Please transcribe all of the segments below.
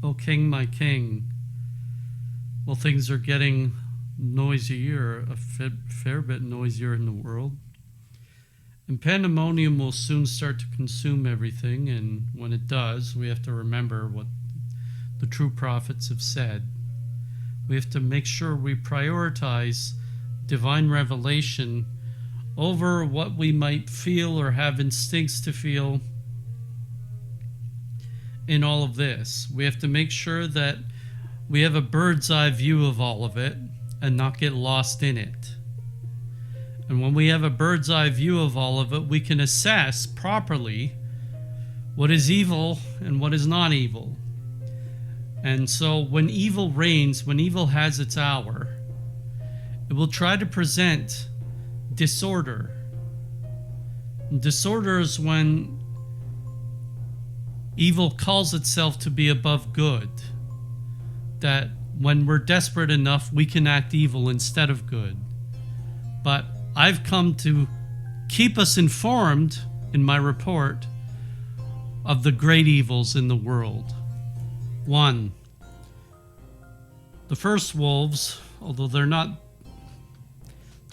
O King, my King. Well, things are getting noisier, a fair bit noisier in the world. And pandemonium will soon start to consume everything, and when it does, we have to remember what the true prophets have said. We have to make sure we prioritize divine revelation over what we might feel or have instincts to feel in all of this. We have to make sure that we have a bird's eye view of all of it and not get lost in it. And when we have a bird's eye view of all of it, we can assess properly what is evil and what is not evil. And so when evil reigns, when evil has its hour, it will try to present disorder. And disorder is when evil calls itself to be above good. That when we're desperate enough, we can act evil instead of good. But I've come to keep us informed in my report of the great evils in the world. 1. The first wolves, although their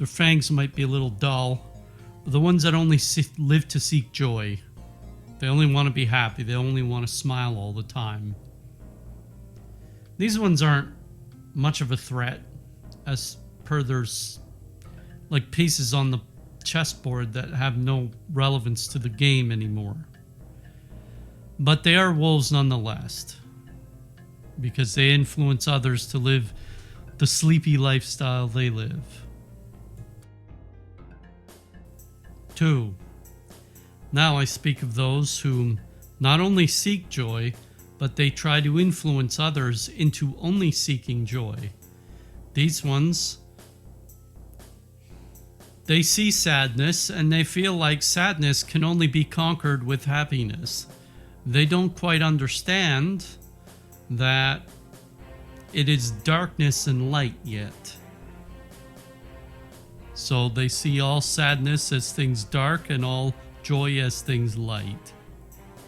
fangs might be a little dull, are the ones that only live to seek joy. They only want to be happy. They only want to smile all the time. These ones aren't much of a threat, as per there's like pieces on the chessboard that have no relevance to the game anymore. But they are wolves nonetheless, because they influence others to live the sleepy lifestyle they live. 2. Now I speak of those who not only seek joy, but they try to influence others into only seeking joy. These ones, they see sadness and they feel like sadness can only be conquered with happiness. They don't quite understand that it is darkness and light yet. So they see all sadness as things dark and all joy as things light.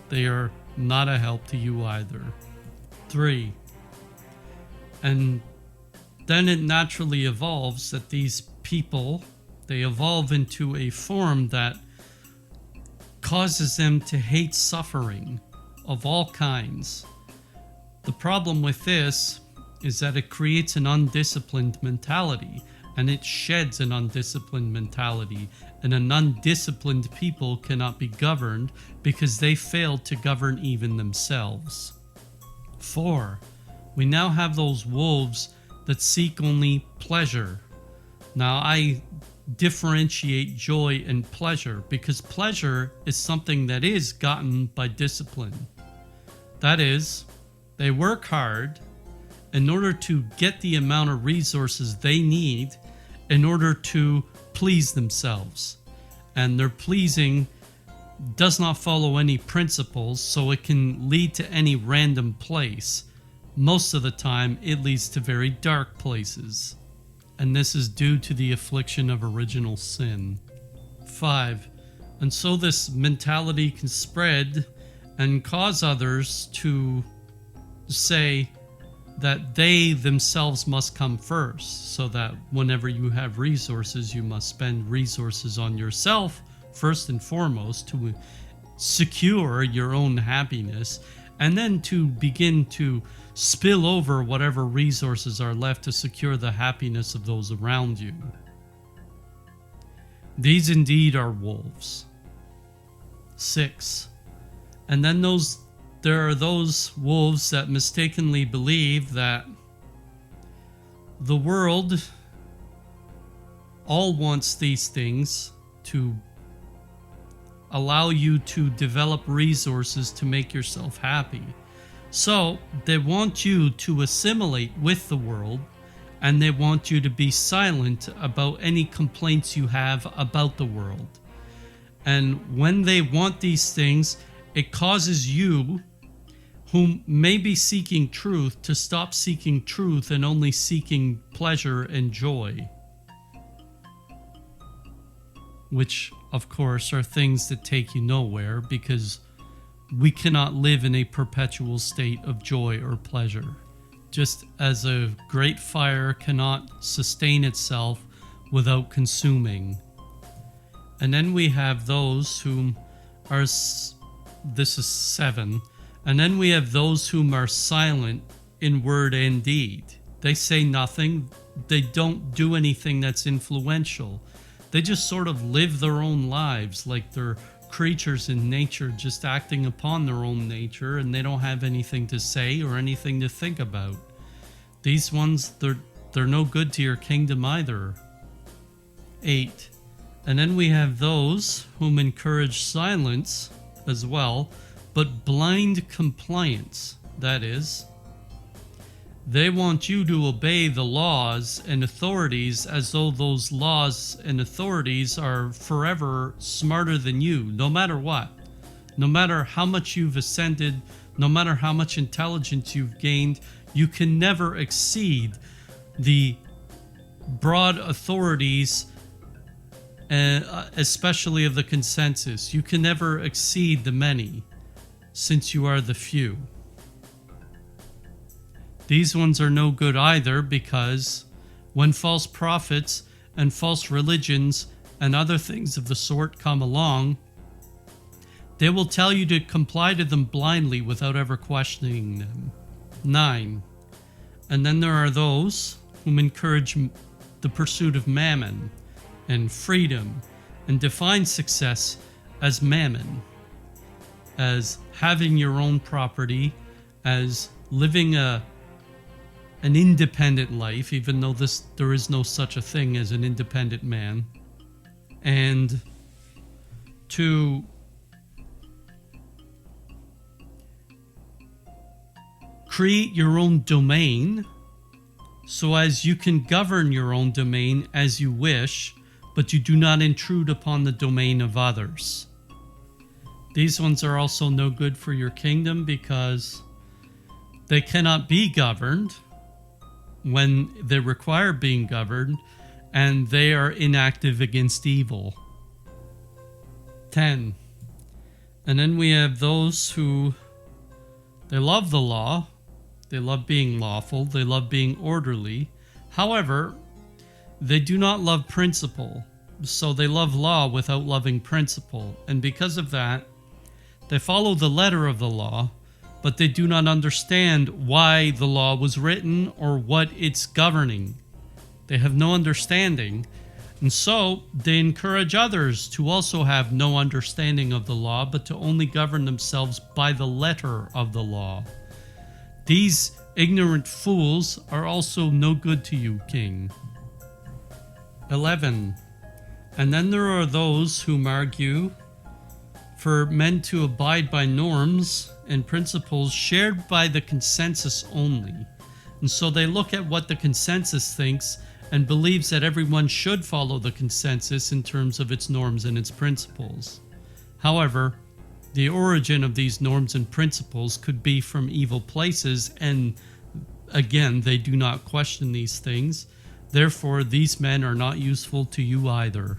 They are not a help to you either. 3. And then it naturally evolves that these people, they evolve into a form that causes them to hate suffering of all kinds. The problem with this is that it creates an undisciplined mentality, and it sheds an undisciplined mentality, and an undisciplined people cannot be governed because they failed to govern even themselves. 4. We now have those wolves that seek only pleasure. Now I differentiate joy and pleasure because pleasure is something that is gotten by discipline. That is, they work hard in order to get the amount of resources they need in order to please themselves. And their pleasing does not follow any principles, so it can lead to any random place. Most of the time, it leads to very dark places. And this is due to the affliction of original sin. 5. And so this mentality can spread and cause others to say that they themselves must come first, so that whenever you have resources, you must spend resources on yourself first and foremost to secure your own happiness, and then to begin to spill over whatever resources are left to secure the happiness of those around you. These indeed are wolves. 6. And then there are those wolves that mistakenly believe that the world all wants these things to allow you to develop resources to make yourself happy. So they want you to assimilate with the world, and they want you to be silent about any complaints you have about the world. And when they want these things, it causes you, who may be seeking truth, to stop seeking truth and only seeking pleasure and joy. Which, of course, are things that take you nowhere, because we cannot live in a perpetual state of joy or pleasure. Just as a great fire cannot sustain itself without consuming. And then we have those whom are, this is 7, and then we have those whom are silent in word and deed. They say nothing, they don't do anything that's influential. They just sort of live their own lives like they're creatures in nature, just acting upon their own nature, and they don't have anything to say or anything to think about. These ones, they're no good to your kingdom either. 8. And then we have those whom encourage silence as well, but blind compliance. That is, they want you to obey the laws and authorities as though those laws and authorities are forever smarter than you, no matter what. No matter how much you've ascended, no matter how much intelligence you've gained, you can never exceed the broad authorities, especially of the consensus. You can never exceed the many, since you are the few. These ones are no good either, because when false prophets and false religions and other things of the sort come along, they will tell you to comply to them blindly without ever questioning them. 9. And then there are those whom encourage the pursuit of mammon and freedom and define success as mammon, as having your own property, as living an independent life, even though there is no such a thing as an independent man, and to create your own domain so as you can govern your own domain as you wish, but you do not intrude upon the domain of others. These ones are also no good for your kingdom, because they cannot be governed when they require being governed, and they are inactive against evil. 10. And then we have those who, they love the law, they love being lawful, they love being orderly. However, they do not love principle, so they love law without loving principle. And because of that, they follow the letter of the law, but they do not understand why the law was written or what it's governing. They have no understanding, and so they encourage others to also have no understanding of the law, but to only govern themselves by the letter of the law. These ignorant fools are also no good to you, King. 11. And then there are those whom argue for men to abide by norms and principles shared by the consensus only. And so they look at what the consensus thinks and believes that everyone should follow the consensus in terms of its norms and its principles. However, the origin of these norms and principles could be from evil places, and again, they do not question these things. Therefore, these men are not useful to you either.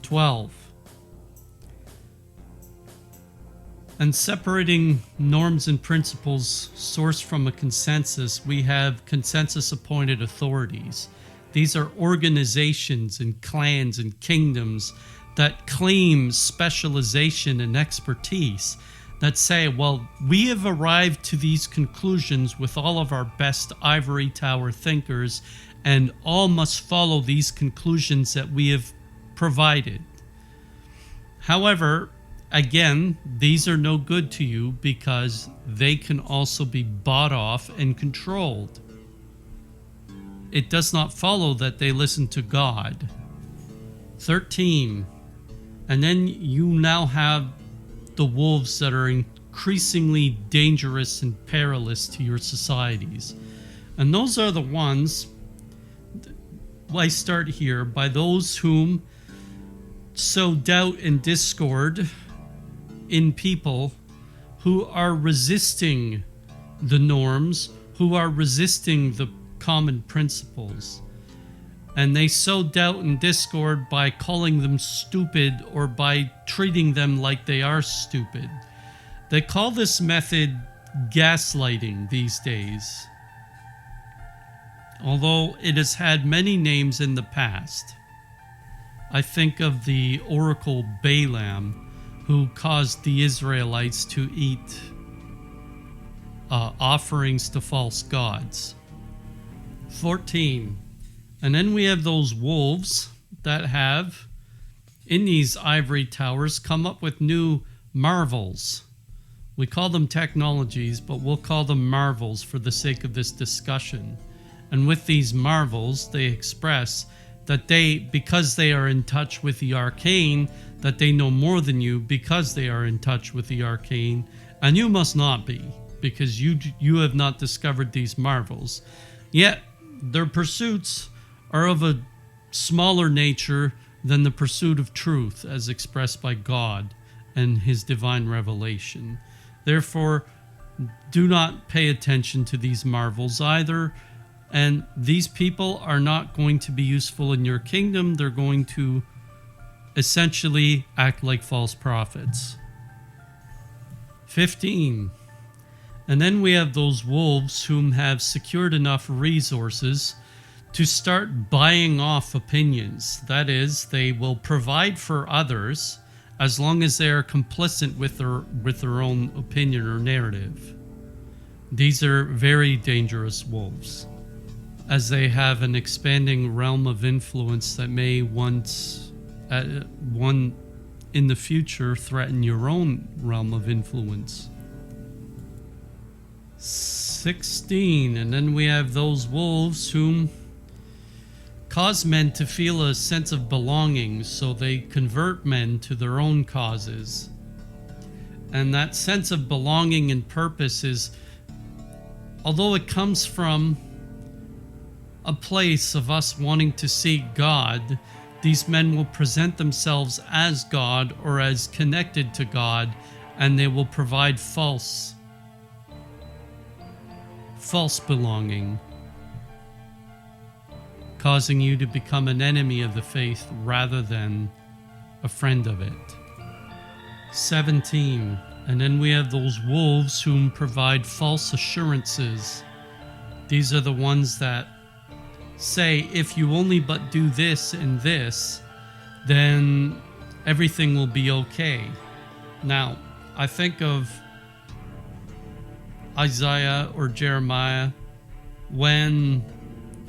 12. And separating norms and principles sourced from a consensus, we have consensus-appointed authorities. These are organizations and clans and kingdoms that claim specialization and expertise, that say, well, we have arrived to these conclusions with all of our best ivory tower thinkers, and all must follow these conclusions that we have provided. However, again, these are no good to you, because they can also be bought off and controlled. It does not follow that they listen to God. 13. And then you now have the wolves that are increasingly dangerous and perilous to your societies. And those are the ones, I start here, by those whom sow doubt and discord in people who are resisting the norms, who are resisting the common principles. and they sow doubt and discord by calling them stupid or by treating them like they are stupid. They call this method gaslighting these days, although it has had many names in the past. I think of the oracle Balaam, who caused the Israelites to eat offerings to false gods. 14. And then we have those wolves that have, in these ivory towers, come up with new marvels. We call them technologies, but we'll call them marvels for the sake of this discussion. And with these marvels, they express that they, because they are in touch with the arcane, that they know more than you because they are in touch with the arcane, and you must not be, because you have not discovered these marvels. Yet, their pursuits are of a smaller nature than the pursuit of truth as expressed by God and His divine revelation. Therefore, do not pay attention to these marvels either, and these people are not going to be useful in your kingdom. They're going to essentially act like false prophets. 15. And then we have those wolves whom have secured enough resources to start buying off opinions. That is, they will provide for others as long as they are complicit with their own opinion or narrative. These are very dangerous wolves, as they have an expanding realm of influence that may once, in the future, threaten your own realm of influence. 16. And then we have those wolves whom cause men to feel a sense of belonging, so they convert men to their own causes. And that sense of belonging and purpose is, although it comes from a place of us wanting to seek God, these men will present themselves as God or as connected to God, and they will provide false belonging, causing you to become an enemy of the faith rather than a friend of it. 17. And then we have those wolves whom provide false assurances. These are the ones that say, if you only but do this and this, then everything will be okay. Now, I think of Isaiah or Jeremiah when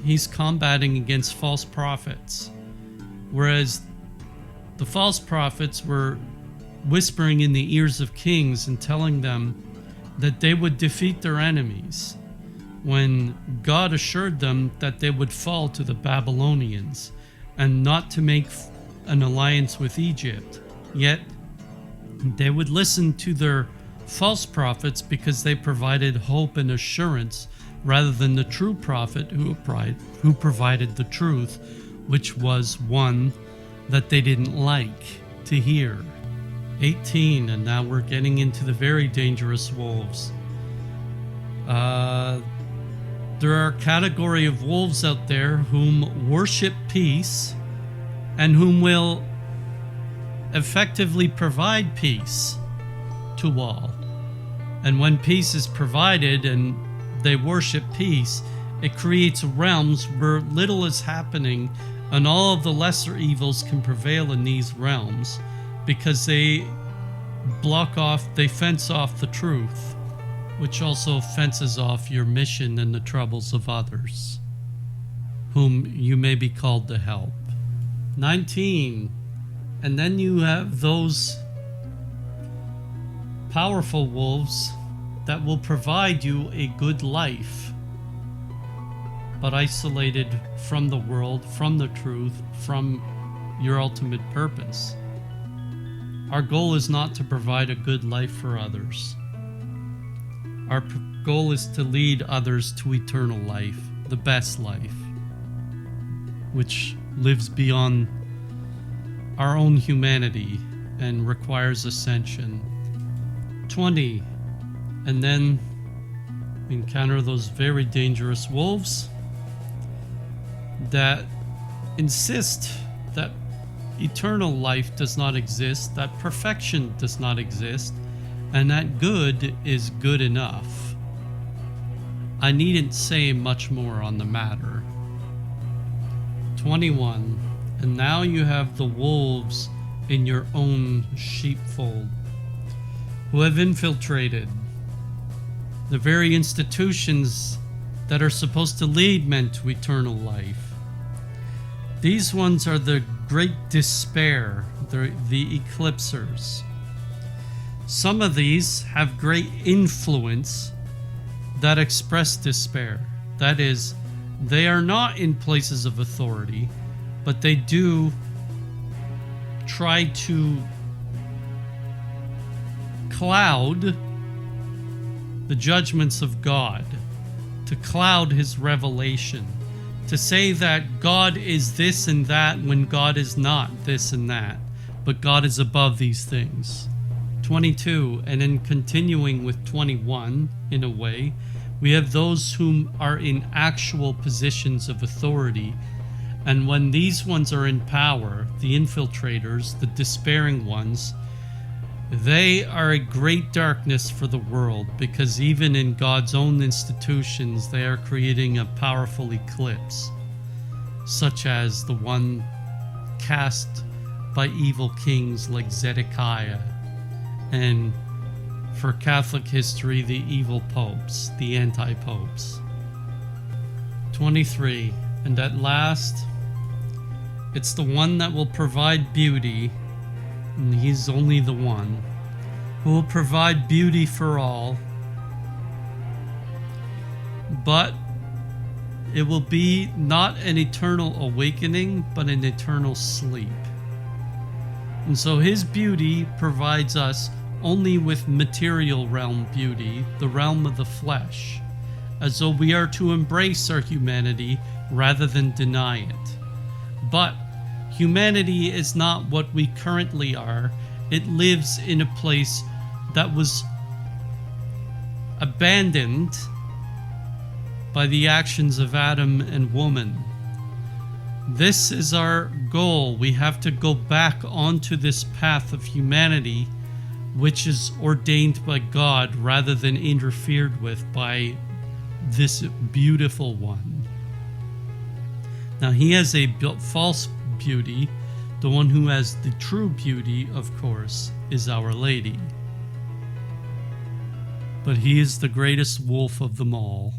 he's combating against false prophets, whereas the false prophets were whispering in the ears of kings and telling them that they would defeat their enemies, when God assured them that they would fall to the Babylonians and not to make an alliance with Egypt. Yet they would listen to their false prophets because they provided hope and assurance rather than the true prophet who provided the truth, which was one that they didn't like to hear. 18. And now we're getting into the very dangerous wolves. There are a category of wolves out there whom worship peace and whom will effectively provide peace to all. And when peace is provided and they worship peace, it creates realms where little is happening and all of the lesser evils can prevail in these realms because they fence off the truth, which also fences off your mission and the troubles of others, whom you may be called to help. 19. And then you have those powerful wolves that will provide you a good life, but isolated from the world, from the truth, from your ultimate purpose. Our goal is not to provide a good life for others. Our goal is to lead others to eternal life, the best life, which lives beyond our own humanity and requires ascension. 20. And then we encounter those very dangerous wolves that insist that eternal life does not exist, that perfection does not exist, and that good is good enough. I needn't say much more on the matter. 21. And now you have the wolves in your own sheepfold, who have infiltrated the very institutions that are supposed to lead men to eternal life. These ones are the great despair, the eclipsers. Some of these have great influence that express despair. That is, they are not in places of authority, but they do try to cloud the judgments of God, to cloud his revelation, to say that God is this and that when God is not this and that, but God is above these things. 22, and then continuing with 21 in a way, we have those whom are in actual positions of authority, and when these ones are in power, the infiltrators, the despairing ones, they are a great darkness for the world, because even in God's own institutions, they are creating a powerful eclipse, such as the one cast by evil kings like Zedekiah, and for Catholic history, the evil popes, the anti-popes. 23, and at last, it's the one that will provide beauty, and he's only the one, who will provide beauty for all, but it will be not an eternal awakening, but an eternal sleep. And so his beauty provides us only with material realm beauty, the realm of the flesh, as though we are to embrace our humanity rather than deny it. But humanity is not what we currently are. It lives in a place that was abandoned by the actions of Adam and woman. This is our goal. We have to go back onto this path of humanity, which is ordained by God rather than interfered with by this beautiful one. Now, he has a false beauty. The one who has the true beauty, of course, is Our Lady. But he is the greatest wolf of them all.